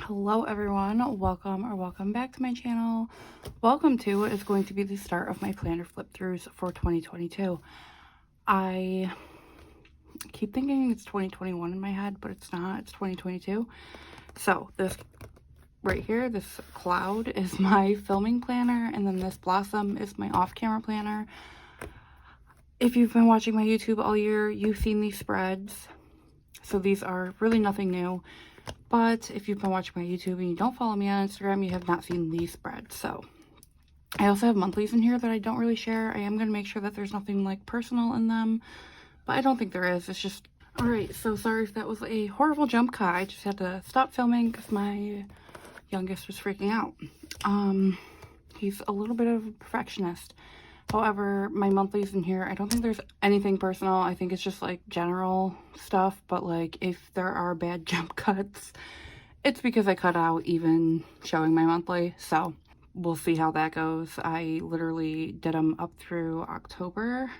Hello everyone, welcome back to my channel. Welcome to what is going to be the start of my planner flip throughs for 2022. I keep thinking it's 2021 in my head, but it's not, it's 2022. So this right here, this cloud is my filming planner, and then this blossom is my off-camera planner. If you've been watching my YouTube all year, you've seen these spreads. So these are really nothing new. But if you've been watching my YouTube and you don't follow me on Instagram, you have not seen these spreads. So I also have monthlies in here that I don't really share. I am going to make sure that there's nothing like personal in them, but I don't think there is. It's just, all right. So sorry if that was a horrible jump cut. I just had to stop filming because my youngest was freaking out. He's a little bit of a perfectionist. However, my monthlies in here, I don't think there's anything personal. I think it's just like general stuff, but like if there are bad jump cuts, it's because I cut out even showing my monthly. So we'll see how that goes. I literally did them up through October.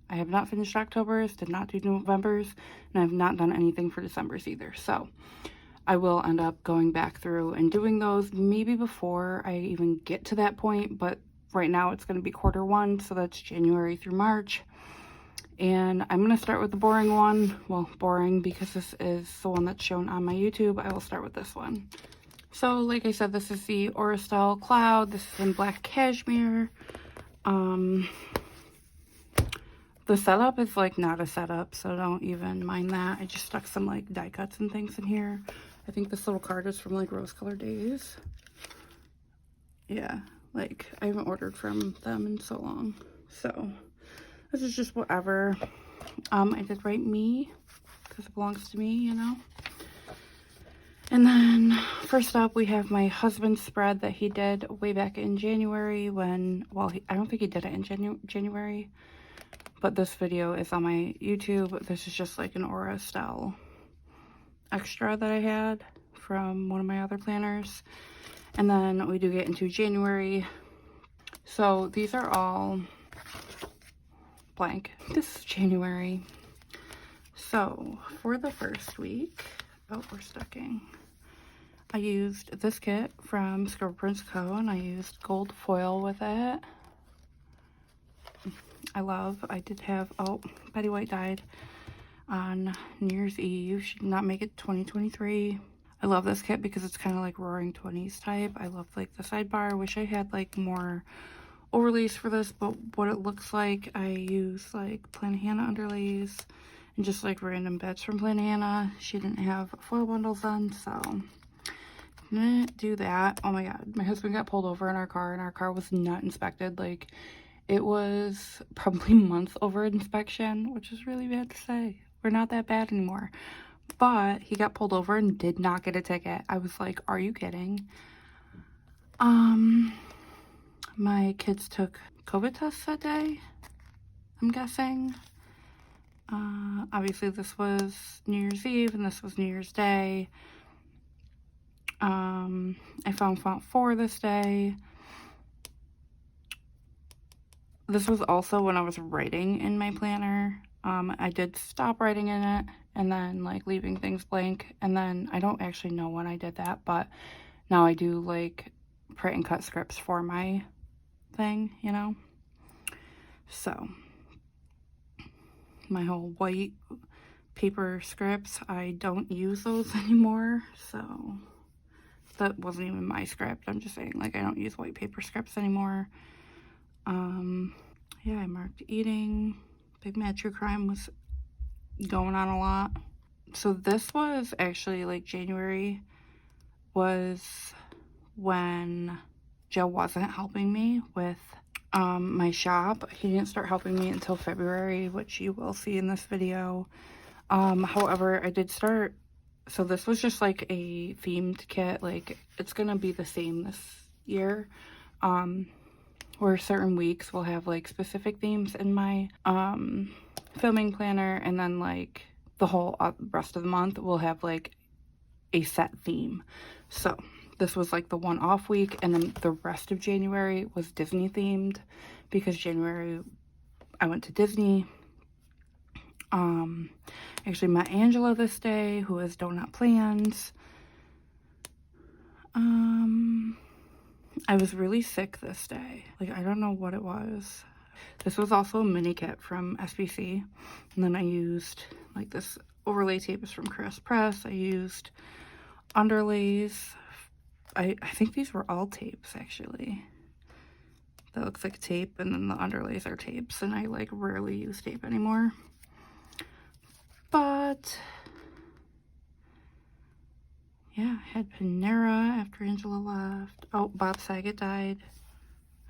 I have not finished October's, did not do November's, and I have not done anything for December's either. So I will end up going back through and doing those maybe before I even get to that point, but right now it's going to be Q1, so that's January through March. And I'm going to start with the boring one. Well, boring because this is the one that's shown on my YouTube. I will start with this one. So like I said, this is the Oristyle Cloud. This is in black cashmere. The setup is like not a setup, so don't even mind that. I just stuck some like die cuts and things in here. I think this little card is from like Rose Color Days. Yeah. Like, I haven't ordered from them in so long. So, this is just whatever. I did write me, because it belongs to me, you know. And then, first up, we have my husband's spread that he did way back in January when, well, I don't think he did it in January. But this video is on my YouTube. This is just like an Aura style extra that I had from one of my other planners. And then we do get into January. So these are all blank. This is January. So for the first week, oh, we're stacking. I used this kit from Scribble Prints Co. and I used gold foil with it. I did have, oh, Betty White died on New Year's Eve. She did not make it 2023. I love this kit because it's kind of like Roaring 20s type. I love like the sidebar. I wish I had like more overlays for this, but what it looks like, I use like PlannaHannah underlays and just like random bits from PlannaHannah. She didn't have foil bundles then, so didn't do that. Oh my god, my husband got pulled over in our car and our car was not inspected. Like, it was probably months over inspection, which is really bad to say. We're not that bad anymore. But he got pulled over and did not get a ticket. I was like, are you kidding? My kids took COVID tests that day, I'm guessing. Obviously this was New Year's Eve and this was New Year's Day. I found font 4 this day. This was also when I was writing in my planner. I did stop writing in it and then like leaving things blank, and then I don't actually know when I did that, but now I do like print and cut scripts for my thing, you know. So my whole white paper scripts, I don't use those anymore, so that wasn't even my script. I'm just saying, like, I don't use white paper scripts anymore. Yeah, I marked eating. Big Mad True Crime was going on a lot. So this was actually like January was when Joe wasn't helping me with my shop. He didn't start helping me until February, which you will see in this video. However, I did start, so this was just like a themed kit. Like, it's gonna be the same this year. Where certain weeks will have like specific themes in my filming planner, and then like the whole rest of the month will have like a set theme. So this was like the one off week, and then the rest of January was Disney themed because January I went to Disney. I actually met Angela this day, who has Donut Plans. I was really sick this day. Like, I don't know what it was. This was also a mini kit from SBC. And then I used, like, this overlay tape is from Crafts Press. I used underlays. I think these were all tapes, actually. That looks like tape, and then the underlays are tapes. And I, like, rarely use tape anymore. But yeah, I had Panera after Angela left. Oh, Bob Saget died.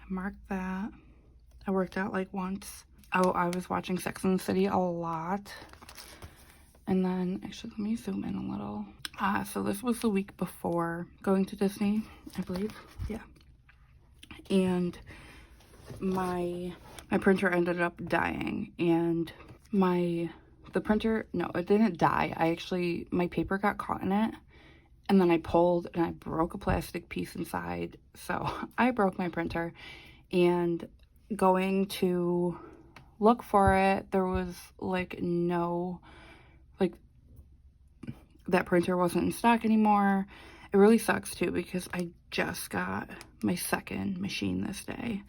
I marked that. I worked out like once. Oh, I was watching Sex and the City a lot. And then, actually, let me zoom in a little. So this was the week before going to Disney, I believe. Yeah. And my printer ended up dying. And the printer, no, it didn't die. My paper got caught in it. And then I pulled and I broke a plastic piece inside. So I broke my printer, and going to look for it, there was like that printer wasn't in stock anymore. It really sucks too, because I just got my second machine this day.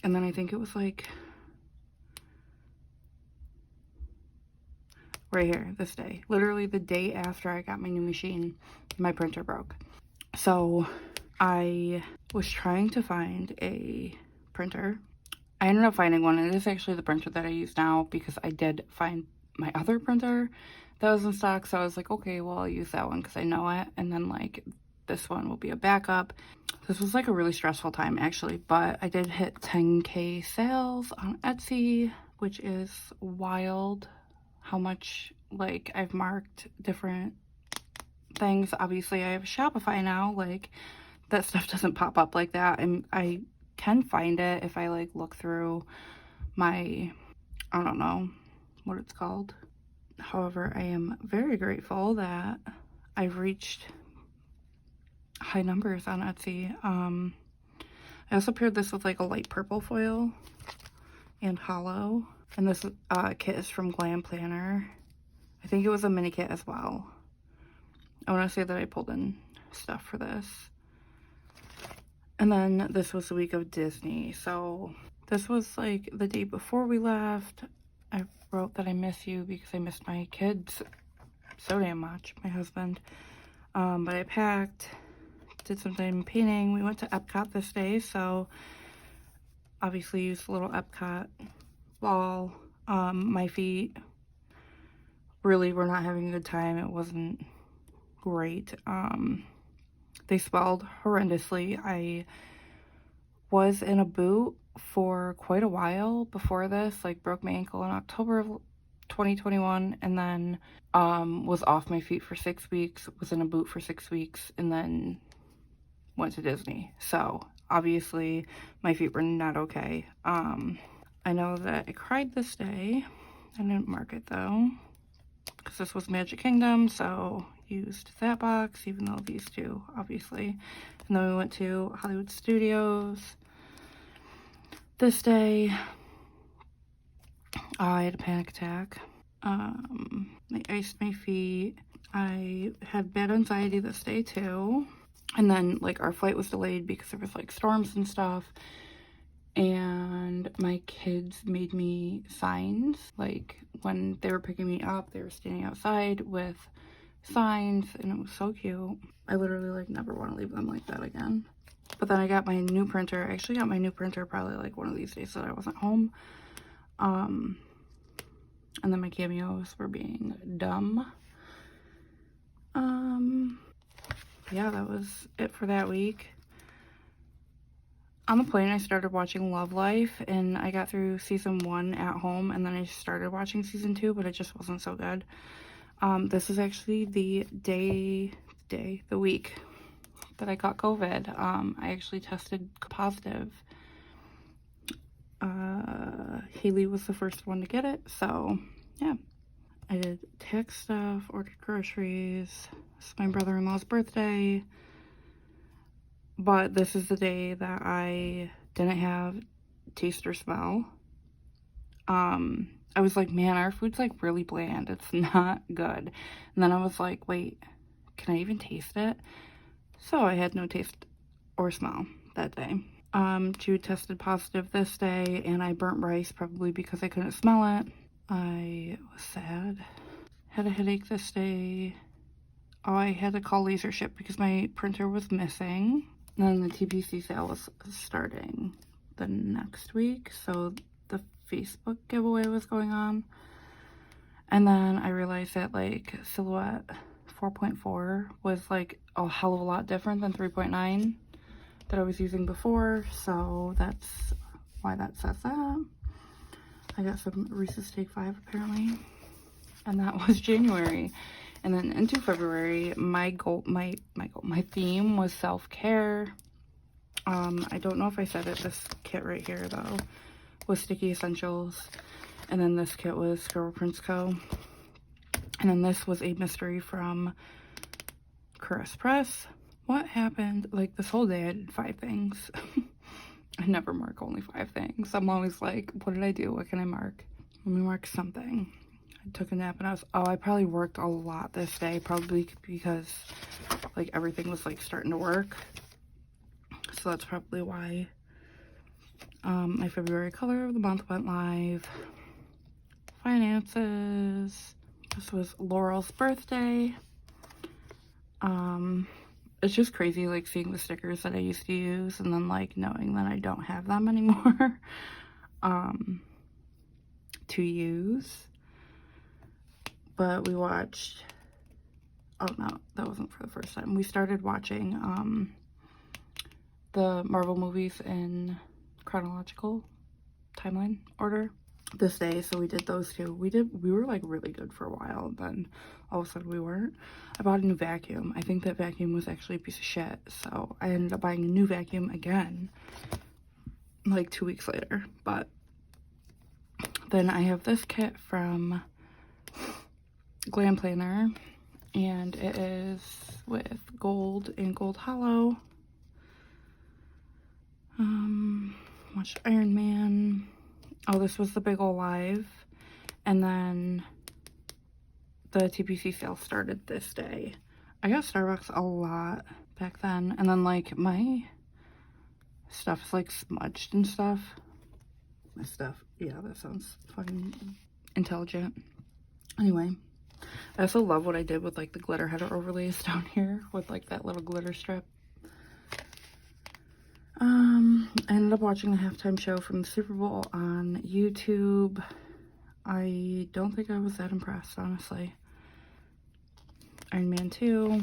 And then I think it was like right here, this day, literally the day after I got my new machine, my printer broke. So I was trying to find a printer. I ended up finding one, and it is actually the printer that I use now, because I did find my other printer that was in stock. So I was like, okay, well, I'll use that one because I know it, and then like this one will be a backup. This was like a really stressful time, actually, but I did hit 10K sales on Etsy, which is wild how much, like, I've marked different things. Obviously, I have Shopify now. Like, that stuff doesn't pop up like that, and I can find it if I like look through my, I don't know what it's called. However, I am very grateful that I've reached high numbers on Etsy. I also paired this with like a light purple foil and hollow. And this kit is from Glam Planner. I think it was a mini kit as well. I want to say that I pulled in stuff for this. And then this was the week of Disney. So this was like the day before we left. I wrote that I miss you because I missed my kids so damn much, my husband. But I packed, did some time painting. We went to Epcot this day, so obviously used a little Epcot ball. My feet really were not having a good time. It wasn't great. They swelled horrendously. I was in a boot for quite a while before this, like broke my ankle in October of 2021, and then was off my feet for 6 weeks, was in a boot for 6 weeks, and then went to Disney. So obviously my feet were not okay. I know that I cried this day. I didn't mark it though, because this was Magic Kingdom, so used that box, even though these two, obviously. And then we went to Hollywood Studios this day. I had a panic attack. They iced my feet. I had bad anxiety this day too. And then like our flight was delayed because there was like storms and stuff. And my kids made me signs. Like when they were picking me up, they were standing outside with signs, and it was so cute. I literally like never want to leave them like that again. But then I got my new printer. I actually got my new printer probably like one of these days that I wasn't home. And then my cameos were being dumb. Yeah, that was it for that week. On the plane, I started watching Love Life, and I got through season 1 at home, and then I started watching season 2, but it just wasn't so good. This is actually the week that I got COVID. I actually tested positive. Haley was the first one to get it, so yeah. I did tax stuff, ordered groceries. It's my brother-in-law's birthday. But this is the day that I didn't have taste or smell. I was like, man, our food's like really bland. It's not good. And then I was like, wait, can I even taste it? So I had no taste or smell that day. Jude tested positive this day, and I burnt rice probably because I couldn't smell it. I was sad. Had a headache this day. Oh, I had to call LaserShip because my printer was missing. And then the TPC sale was starting the next week, so the Facebook giveaway was going on. And then I realized that like Silhouette 4.4 was like a hell of a lot different than 3.9 that I was using before, so that's why that says that. I got some Reese's Take 5 apparently, and that was January. And then into February, my theme was self-care. I don't know if I said it, this kit right here though was Sticky Essentials, and then this kit was Scribble Prints Co. And then this was a mystery from Caress Press. What happened? Like this whole day I did 5 things. I never mark only 5 things. I'm always like, what did I do? What can I mark? Let me mark something. I took a nap and I probably worked a lot this day, probably because like everything was like starting to work. So that's probably why. My February color of the month went live. Finances. This was Laurel's birthday. It's just crazy like seeing the stickers that I used to use and then like knowing that I don't have them anymore to use. But we watched, oh no, that wasn't for the first time. We started watching the Marvel movies in chronological timeline order this day, so we did those two. We were like really good for a while, and then all of a sudden we weren't. I bought a new vacuum. I think that vacuum was actually a piece of shit, so I ended up buying a new vacuum again like 2 weeks later. But then I have this kit from Glam Planner, and it is with gold and gold hollow. Watched Iron Man. Oh, this was the big ol' live, and then the TPC sale started this day. I got Starbucks a lot back then, and then like my stuff is like smudged and stuff. My stuff, yeah, that sounds fucking intelligent. Anyway, I also love what I did with like the glitter header overlays down here with like that little glitter strip. I ended up watching the halftime show from the Super Bowl on YouTube. I don't think I was that impressed, honestly. Iron Man 2.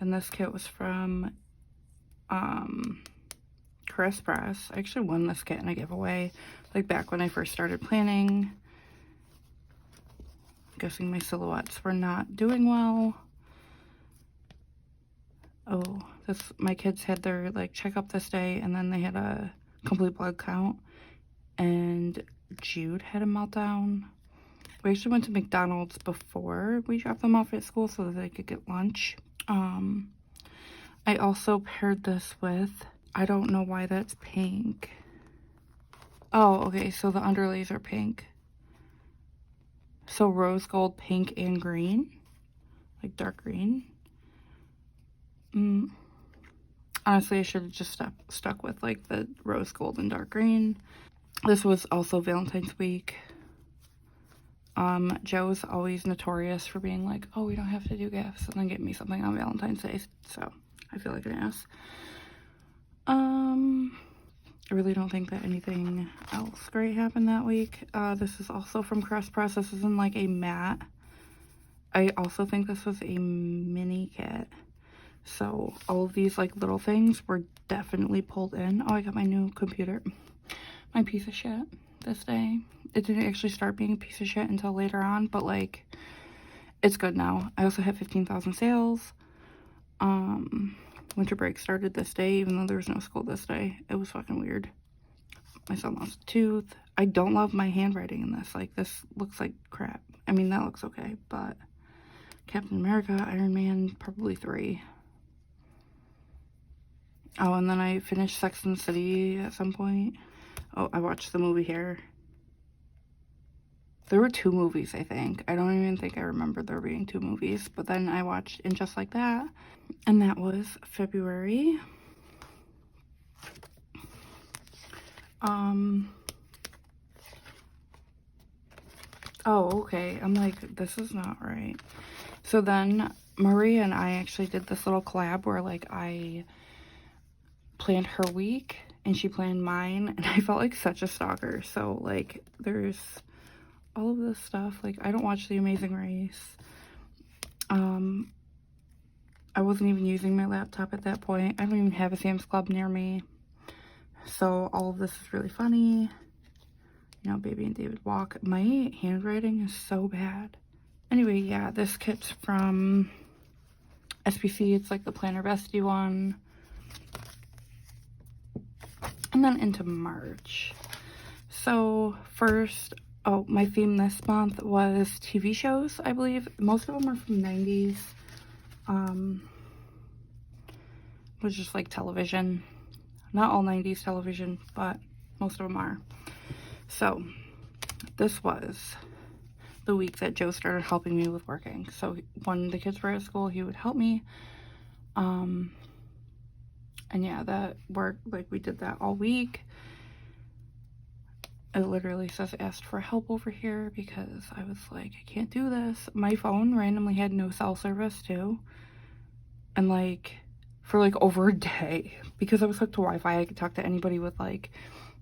Then this kit was from Caress Press. I actually won this kit in a giveaway, like back when I first started planning. I'm guessing my silhouettes were not doing well. Oh, my kids had their like checkup this day, and then they had a complete blood count, and Jude had a meltdown. We actually went to McDonald's before we dropped them off at school so that they could get lunch. I also paired this with, I don't know why that's pink. Oh, okay, so the underlays are pink. So rose gold, pink, and green, like dark green. Honestly, I should have just stuck with like the rose gold and dark green. This was also Valentine's week. Joe's always notorious for being like, oh, we don't have to do gifts, and then get me something on Valentine's Day, so I feel like an ass. I really don't think that anything else great happened that week. This is also from Caress Press. This is in like a matte. I also think this was a mini kit. So all of these like little things were definitely pulled in. Oh, I got my new computer. My piece of shit this day. It didn't actually start being a piece of shit until later on, but like it's good now. I also had 15,000 sales. Winter break started this day, even though there was no school this day. It was fucking weird. My son lost a tooth. I don't love my handwriting in this. Like, this looks like crap. I mean, that looks okay, but Captain America, Iron Man, probably 3. Oh, and then I finished Sex and the City at some point. Oh, I watched the movie Hair. There were 2 movies, I think. I don't even think I remember there being 2 movies. But then I watched And Just Like That. And that was February. Oh, okay. I'm like, this is not right. So then Maria and I actually did this little collab where like I planned her week and she planned mine, and I felt like such a stalker. So like there's all of this stuff. Like I don't watch The Amazing Race. I wasn't even using my laptop at that point. I don't even have a Sam's Club near me. So all of this is really funny. You know, Baby and David walk. My handwriting is so bad. Anyway, yeah, this kit's from SPC. It's like the Planner Bestie one. And then into March. So first, oh, my theme this month was TV shows, I believe. Most of them are from the 90s. Was just like television. Not all 90s television, but most of them are. So this was the week that Joe started helping me with working. So when the kids were at school, he would help me. And yeah, that worked. Like we did that all week. It literally says asked for help over here because I was like, I can't do this. My phone randomly had no cell service too. And like for like over a day, because I was hooked to Wi-Fi, I could talk to anybody with like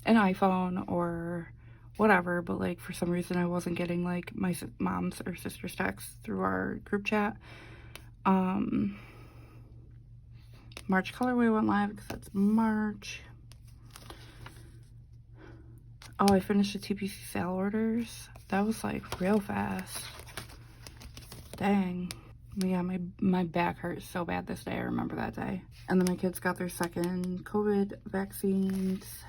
an iPhone or whatever, but like for some reason I wasn't getting like my mom's or sister's texts through our group chat. March colorway went live because that's March. Oh, I finished the TPC sale orders. That was like real fast. Dang. Yeah, my back hurt so bad this day. I remember that day. And then my kids got their second COVID vaccines.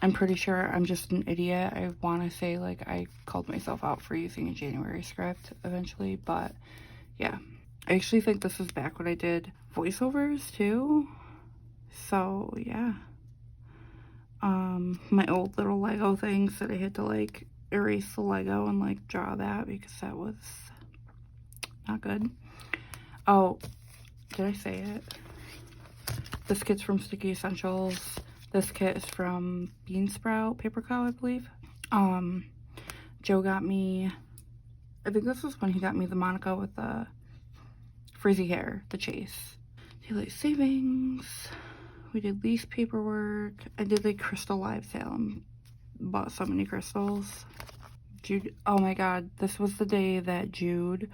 I'm pretty sure I'm just an idiot. I want to say like I called myself out for using a January script eventually, but yeah. I actually think this was back when I did voiceovers too. So yeah. My old little Lego things that I had to like erase the Lego and like draw that because that was not good. Oh, did I say it? This kit's from Sticky Essentials. This kit is from Bean Sprout Paper Co, I believe. Joe got me, I think this was when he got me the Monica with the frizzy hair, the Chase. Daylight savings. We did lease paperwork. I did like crystal live sale and bought so many crystals. Jude, oh my god, this was the day that Jude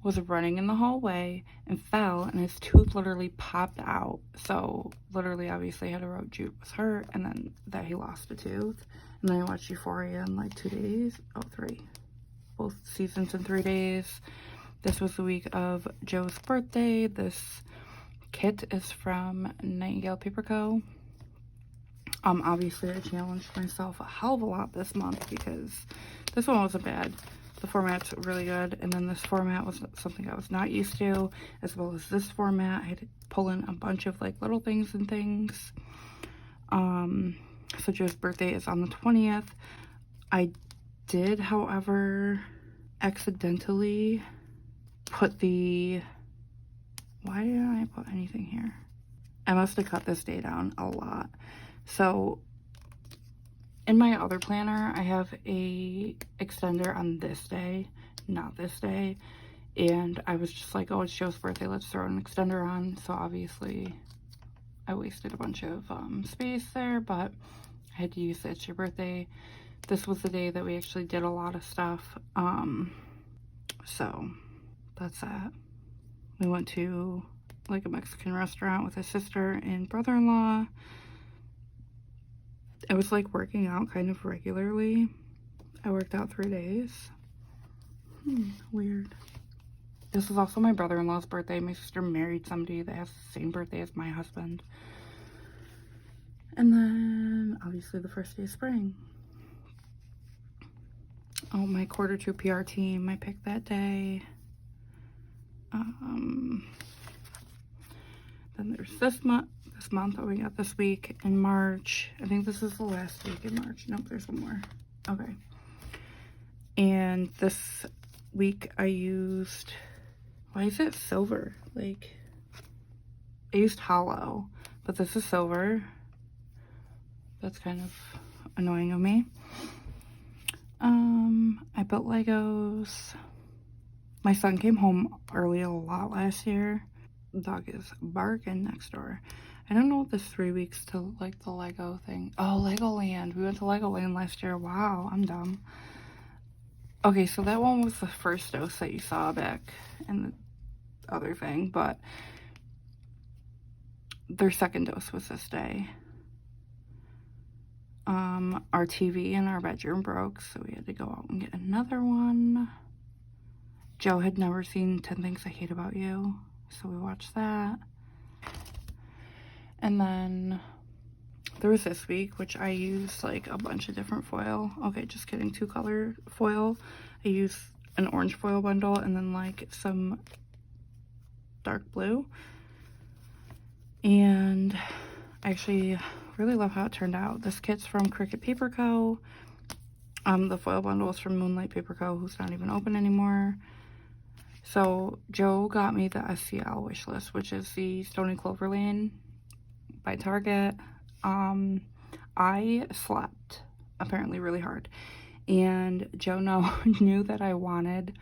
was running in the hallway and fell and his tooth literally popped out. So literally obviously I had to wrote Jude was hurt and then that he lost a tooth. And then I watched Euphoria in like 2 days. Oh, 3. Both seasons in 3 days. This was the week of Joe's birthday. This kit is from Nightingale Paper Co. Obviously I challenged myself a hell of a lot this month because this one wasn't bad. The format's really good, and then this format was something I was not used to, as well as this format. I had to pull in a bunch of like little things and things. So Joe's birthday is on the 20th. I did, however, accidentally put the, why didn't I put anything here? I must have cut this day down a lot. So in my other planner, I have a extender on this day, not this day. And I was just like, oh, it's Joe's birthday, let's throw an extender on. So obviously I wasted a bunch of space there, but I had to use It's Your Birthday. This was the day that we actually did a lot of stuff. So that's that. We went to like a Mexican restaurant with his sister and brother-in-law. I was like working out kind of regularly. I worked out 3 days. Weird. This is also my brother-in-law's birthday. My sister married somebody that has the same birthday as my husband. And then obviously the first day of spring. Oh, my Q2 PR team, I picked that day. Then there's this month that we got this week in March. I think this is the last week in March. Nope, there's one more. Okay. And this week I used, why is it silver? Like, I used hollow, but this is silver. That's kind of annoying of me. I built Legos. My son came home early a lot last year. The dog is barking next door. I don't know what this 3 weeks to like the Lego thing. Oh, Legoland. We went to Legoland last year. Wow, I'm dumb. Okay, so that one was the first dose that you saw back in the other thing, but their second dose was this day. Our TV in our bedroom broke, so we had to go out and get another one. Joe had never seen 10 Things I Hate About You, so we watched that. And then there was this week, which I used like a bunch of different foil. Okay, just kidding, 2-color foil. I used an orange foil bundle and then like some dark blue. And I actually really love how it turned out. This kit's from Cricut Paper Co. The foil bundle is from Moonlight Paper Co., who's not even open anymore. So Joe got me the SCL wish list, which is the Stony Clover Lane by Target. I slept apparently really hard, and Joe knew that I wanted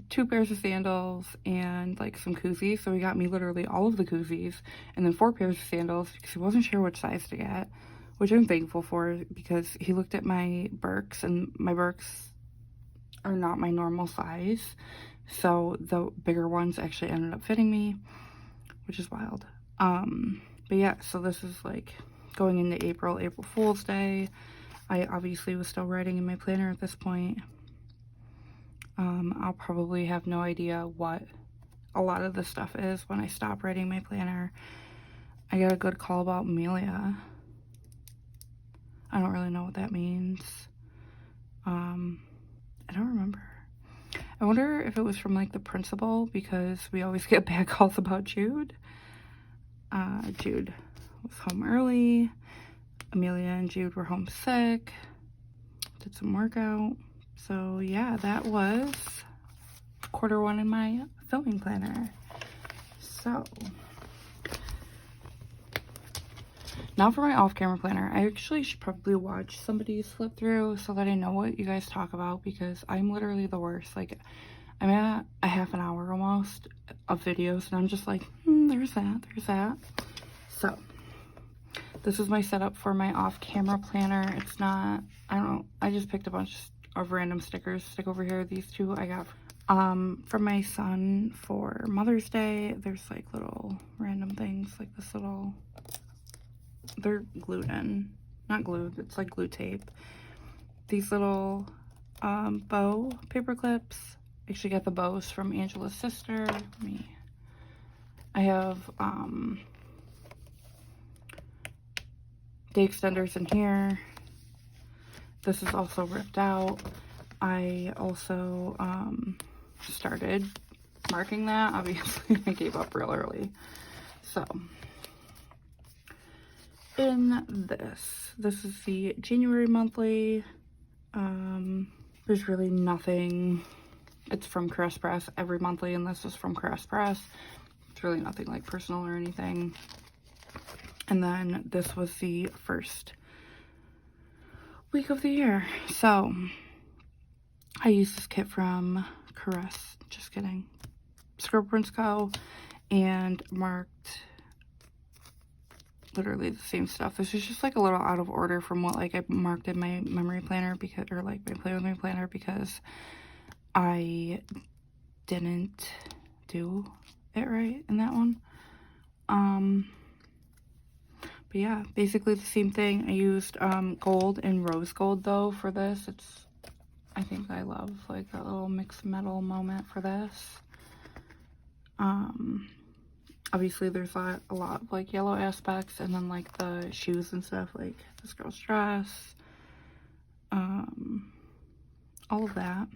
2 pairs of sandals and like some koozies, so he got me literally all of the koozies and then 4 pairs of sandals because he wasn't sure which size to get, which I'm thankful for because he looked at my Birks and my Birks are not my normal size, so the bigger ones actually ended up fitting me, which is wild. But yeah, so this is like going into April Fool's Day. I obviously was still writing in my planner at this point. I'll probably have no idea what a lot of the stuff is when I stop writing my planner. I got a good call about Amelia. I don't really know what that means. I don't remember. I wonder if it was from like the principal, because we always get bad calls about Jude. Jude was home early. Amelia and Jude were home sick. Did some workout. So yeah, that was quarter 1 in my filming planner. So now for my off-camera planner. I actually should probably watch somebody's flip through so that I know what you guys talk about, because I'm literally the worst. Like, I'm at a half an hour almost of videos and I'm just like, there's that. So this is my setup for my off-camera planner. It's not, I don't know, I just picked a bunch of random stickers to stick over here. These 2 I got from my son for Mother's Day. There's like little random things like this little, they're glued in, not glued, it's like glue tape. These little bow paper clips. Actually got the bows from Angela's sister. I have day extenders in here. This is also ripped out. I also started marking that. Obviously, I gave up real early. So, in this is the January monthly. There's really nothing. It's from Caress Press every monthly, and this is from Caress Press. It's really nothing like personal or anything. And then this was the first week of the year. So I used this kit from Caress, just kidding, Scribble Prints Co. and marked literally the same stuff. This is just like a little out of order from what like I marked in my memory planner, because, or like my Play With Me planner, because I didn't do it right in that one. But yeah, basically the same thing. I used gold and rose gold though for this. It's, I think I love like that little mixed metal moment for this. Obviously there's a lot of like yellow aspects, and then like the shoes and stuff, like this girl's dress, all of that.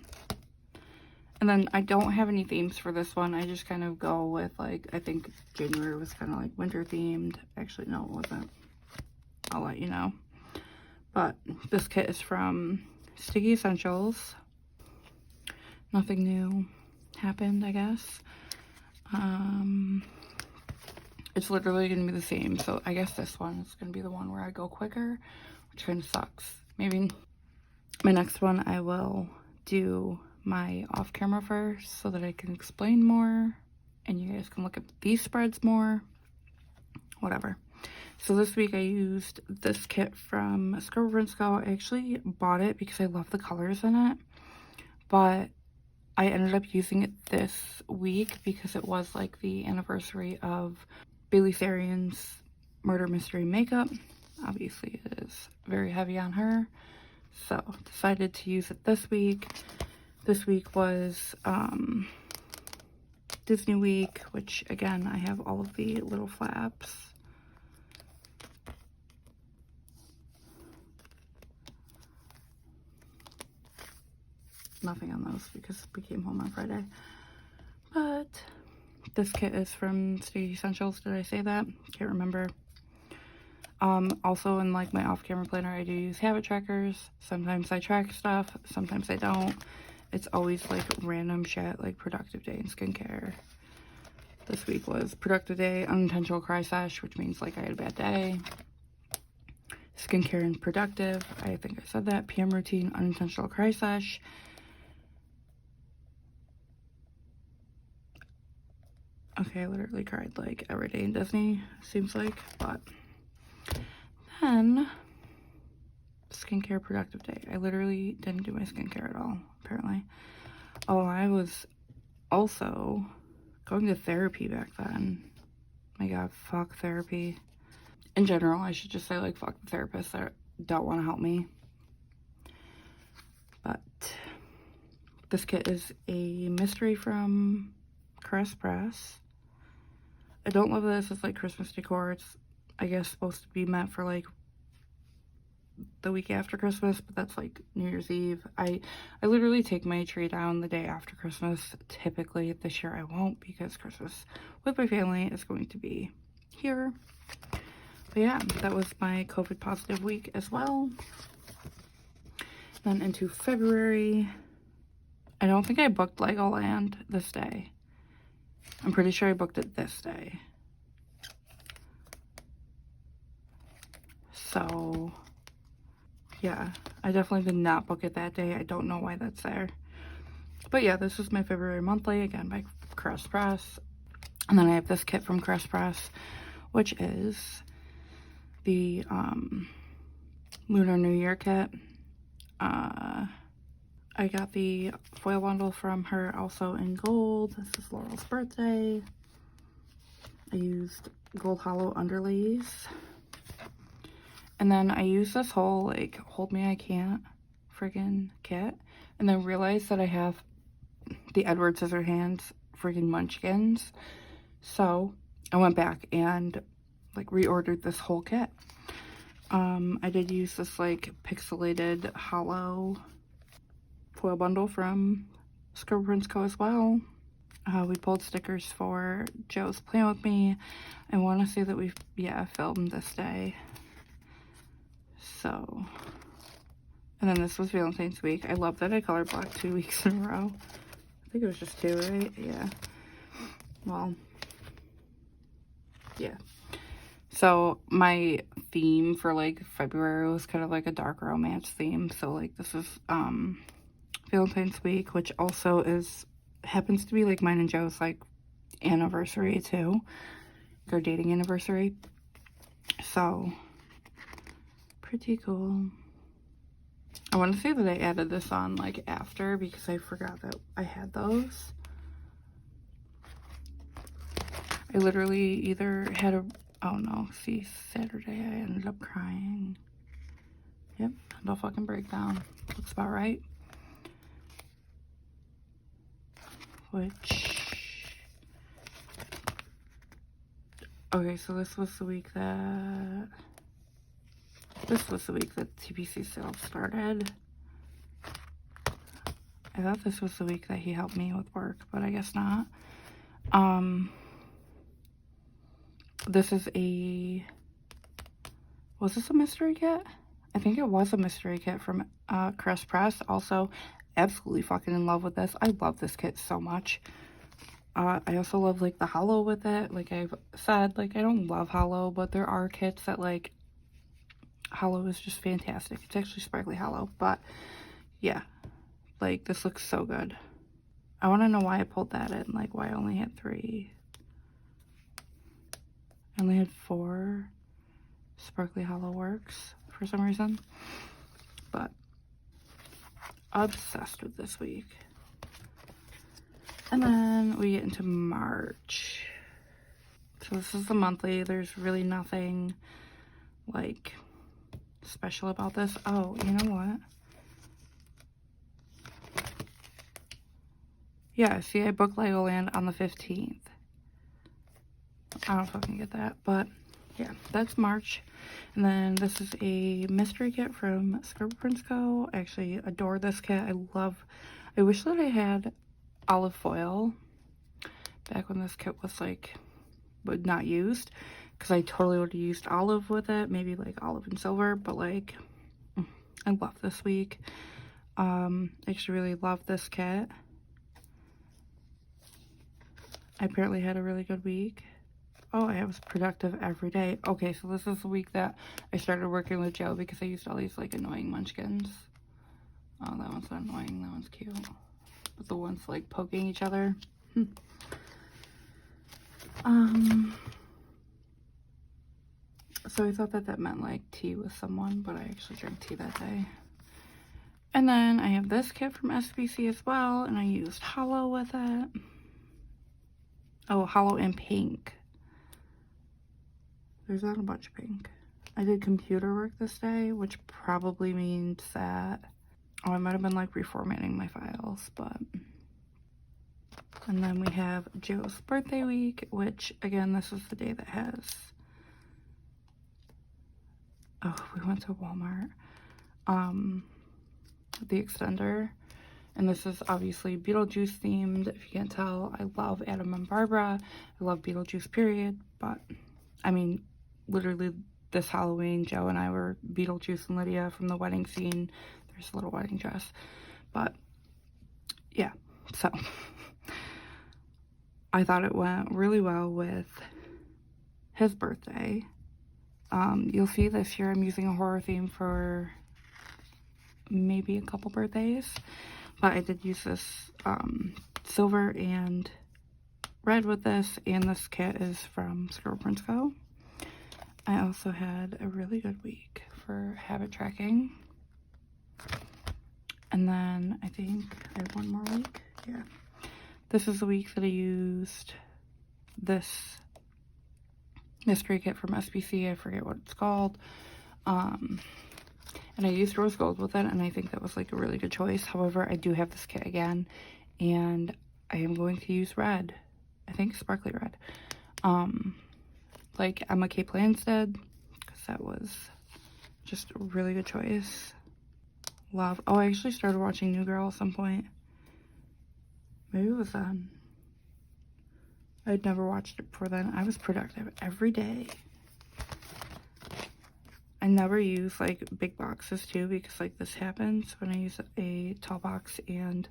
And then I don't have any themes for this one. I just kind of go with, like, I think January was kind of like winter themed. Actually, no, it wasn't. I'll let you know. But this kit is from Sticky Essentials. Nothing new happened, I guess. It's literally going to be the same. So I guess this one is going to be the one where I go quicker, which kind of sucks. Maybe my next one I will do my off camera first so that I can explain more and you guys can look at these spreads more. Whatever. So this week I used this kit from Scrub Co. I actually bought it because I love the colors in it, but I ended up using it this week because it was like the anniversary of Bailey Sarian's murder mystery makeup. Obviously it is very heavy on her, so decided to use it this week. This week was Disney week, which again I have all of the little flaps. Nothing on those because we came home on Friday. But this kit is from Sticky Essentials. Did I say that? Can't remember. Also in like my off-camera planner, I do use habit trackers. Sometimes I track stuff, sometimes I don't. It's always like random shit, like productive day and skincare. This week was productive day, unintentional cry sesh, which means like I had a bad day. Skincare and productive, I think I said that. PM routine, unintentional cry sesh. Okay, I literally cried like every day in Disney, seems like, but then skincare productive day. I literally didn't do my skincare at all, apparently. Oh, I was also going to therapy back then. My god, fuck therapy. In general, I should just say like fuck the therapists that don't want to help me. But this kit is a mystery from Press. I don't love this. It's like Christmas decor. It's, I guess, supposed to be meant for like the week after Christmas, but that's like New Year's Eve. I literally take my tree down the day after Christmas. Typically this year I won't because Christmas with my family is going to be here. But yeah, that was my COVID positive week as well. Then into February, I don't think I booked Legoland this day. I'm pretty sure I booked it this day. So, yeah, I definitely did not book it that day. I don't know why that's there. But yeah, this is my February monthly, again, by Press. And then I have this kit from Press, which is the Lunar New Year kit. I got the foil bundle from her also in gold. This is Laurel's birthday. I used gold hollow underlays. And then I used this whole like Hold Me I Can't friggin' kit. And then realized that I have the Edward Scissorhands friggin' munchkins. So I went back and like reordered this whole kit. I did use this like pixelated hollow foil bundle from Scrub Co as well. We pulled stickers for Joe's Plan With Me. I want to say that we've, yeah, filmed this day. So, and then this was Valentine's week. I love that I color blocked 2 weeks in a row. I think it was just 2, right? Yeah. Well, yeah. So my theme for like February was kind of like a dark romance theme. So like this is Valentine's week, which also happens to be like mine and Joe's like anniversary too, their dating anniversary. So pretty cool. I want to say that I added this on like after because I forgot that I had those. I literally either had a, oh no, see, Saturday I ended up crying. Yep, no fucking breakdown. Looks about right. Which, okay, so this was the week that TPC sales started. I thought this was the week that he helped me with work, but I guess not. This is was this a mystery kit? I think it was a mystery kit from Crest Press. Also, absolutely fucking in love with this. I love this kit so much. I also love, like, the holo with it. Like I've said, like, I don't love holo, but there are kits that, like, holo is just fantastic. It's actually sparkly holo, but yeah, like, this looks so good. I want to know why I pulled that in, like, why I only had 3. I only had 4 sparkly holo works for some reason, but obsessed with this week. And then we get into March. So this is the monthly. There's really nothing, like, special about this. Oh, you know what? Yeah, see, I booked Legoland on the 15th. I don't fucking get that, but yeah, that's March. And then this is a mystery kit from Scribble Prints Co. I actually adore this kit. I wish that I had olive foil back when this kit was, like, not used, because I totally would have used olive with it, maybe like olive and silver, but like, I love this week. I actually really love this kit. I apparently had a really good week. Oh, I was productive every day. Okay, so this is the week that I started working with Joe because I used all these, like, annoying munchkins. Oh, that one's not annoying, that one's cute. But the ones, like, poking each other. So I thought that meant, like, tea with someone, but I actually drank tea that day. And then I have this kit from SBC as well, and I used holo with it. Oh, holo in pink. There's not a bunch of pink. I did computer work this day, which probably means that, oh, I might have been, like, reformatting my files, but. And then we have Joe's birthday week, which, again, this is the day that has, oh, we went to Walmart, the extender, and this is obviously Beetlejuice themed. If you can't tell, I love Adam and Barbara. I love Beetlejuice, period. But I mean, literally this Halloween, Joe and I were Beetlejuice and Lydia from the wedding scene. There's a little wedding dress, but yeah, so I thought it went really well with his birthday. You'll see this year I'm using a horror theme for maybe a couple birthdays, but I did use this silver and red with this, and this kit is from Scribble Prints Co. I also had a really good week for habit tracking, and then I think I have one more week. Yeah, this is the week that I used this mystery kit from SBC. I forget what it's called, and I used rose gold with it, and I think that was, like, a really good choice. However, I do have this kit again, and I am going to use red. I think sparkly red. Like Emma K. Planstead, because that was just a really good choice. Love. Oh, I actually started watching New Girl at some point. Maybe it was then. I'd never watched it before then. I was productive every day. I never use, like, big boxes too, because, like, this happens when I use a tall box and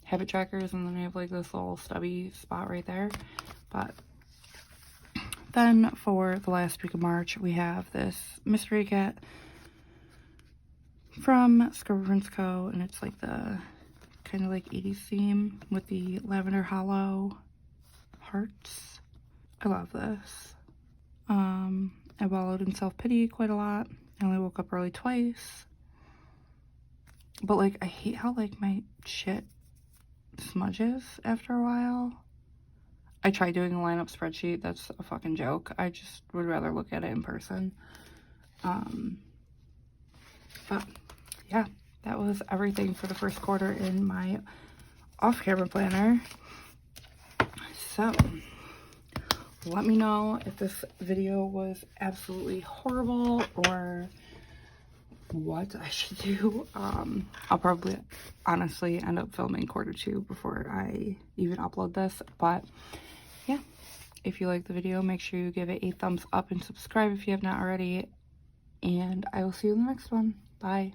habit trackers, and then I have, like, this little stubby spot right there. But then for the last week of March, we have this mystery kit from Scribble Prints Co. And it's, like, the kind of, like, 80s theme with the lavender hollow hearts. I love this. I wallowed in self-pity quite a lot. I only woke up early twice. But, like, I hate how, like, my shit smudges after a while. I tried doing a lineup spreadsheet. That's a fucking joke. I just would rather look at it in person. But, yeah, that was everything for the first quarter in my off-camera planner. So, let me know if this video was absolutely horrible or what I should do. I'll probably honestly end up filming quarter 2 before I even upload this, but yeah, if you like the video, make sure you give it a thumbs up and subscribe if you have not already, and I will see you in the next one. Bye.